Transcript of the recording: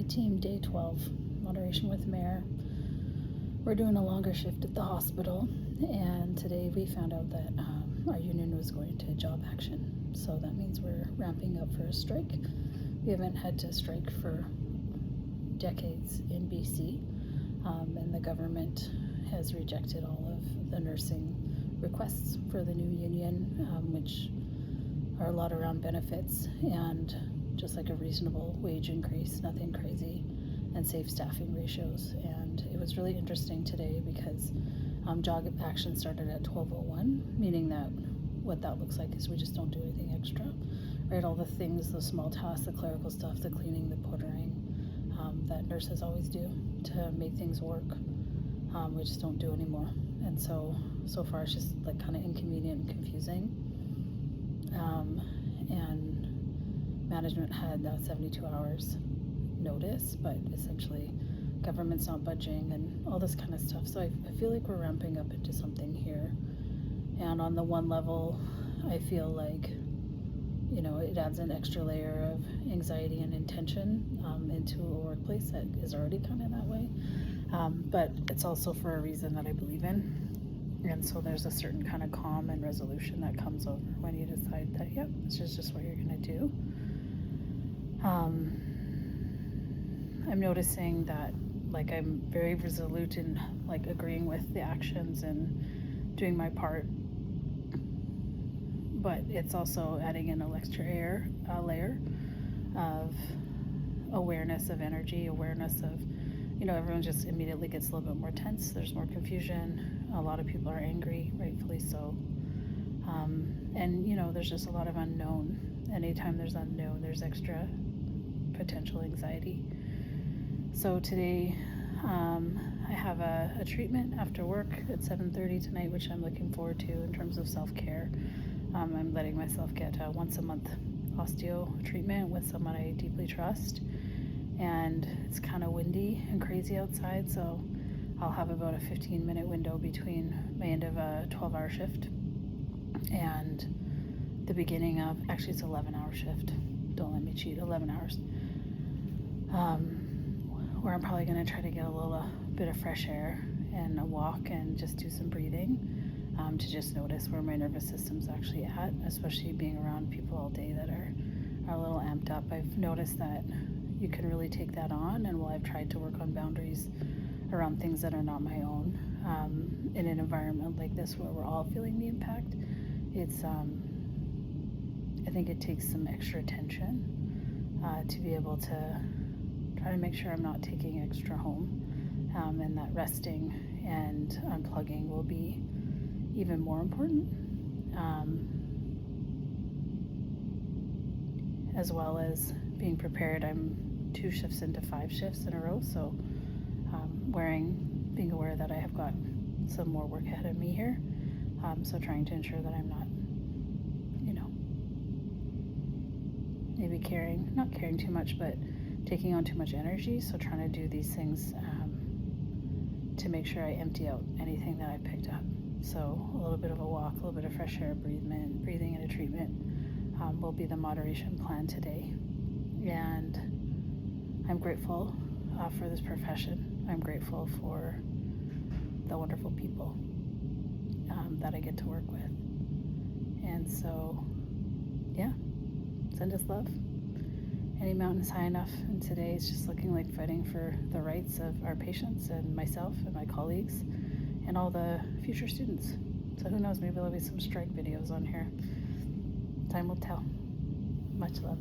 team, day 12, moderation with Mayor. We're doing a longer shift at the hospital, and today we found out that our union was going to job action. So that means we're ramping up for a strike. We haven't had to strike for decades in BC, and the government has rejected all of the nursing requests for the new union, which are a lot around benefits and just like a reasonable wage increase, nothing crazy, and safe staffing ratios. And it was really interesting today because job action started at 12:01, meaning that what that looks like is we just don't do anything extra, right? All the things, the small tasks, the clerical stuff, the cleaning, the portering, that nurses always do to make things work, we just don't do anymore. And so far it's just like kind of inconvenient and confusing. And management had 72 hours notice, but essentially government's not budging and all this kind of stuff. So I feel like we're ramping up into something here. And on the one level, I feel like, you know, it adds an extra layer of anxiety and intention into a workplace that is already kind of that way. But it's also for a reason that I believe in. And so there's a certain kind of calm and resolution that comes over when you decide that, yep, this is just what you're gonna do. I'm noticing that, like, I'm very resolute in like agreeing with the actions and doing my part, but it's also adding in an extra layer of awareness of energy, awareness of, you know, everyone just immediately gets a little bit more tense. There's more confusion. A lot of people are angry, rightfully so. And, you know, there's just a lot of unknown. Anytime there's unknown, there's extra potential anxiety. So today, I have a treatment after work at 7:30 tonight, which I'm looking forward to in terms of self-care. I'm letting myself get a once a month osteo treatment with someone I deeply trust. And it's kind of windy and crazy outside, so I'll have about a 15-minute window between my end of a 12-hour shift and the beginning of, actually it's 11-hour shift, don't let me cheat, 11 hours, where I'm probably going to try to get a little bit of fresh air and a walk and just do some breathing, to just notice where my nervous system's actually at, especially being around people all day that are a little amped up. I've noticed that you can really take that on, and while I've tried to work on boundaries around things that are not my own, in an environment like this where we're all feeling the impact, it's I think it takes some extra attention to be able to try to make sure I'm not taking extra home, and that resting and unplugging will be even more important, as well as being prepared. I'm 2 shifts into 5 shifts in a row, so being aware that I have got some more work ahead of me here, so trying to ensure that I'm not, you know, maybe not caring too much, but taking on too much energy. So trying to do these things to make sure I empty out anything that I picked up. So a little bit of a walk, a little bit of fresh air, breathing and a treatment will be the moderation plan today. And I'm grateful for this profession. I'm grateful for the wonderful people that I get to work with. And so, yeah, send us love. Any mountain is high enough, and today is just looking like fighting for the rights of our patients and myself and my colleagues and all the future students. So who knows, maybe there'll be some strike videos on here. Time will tell. Much love.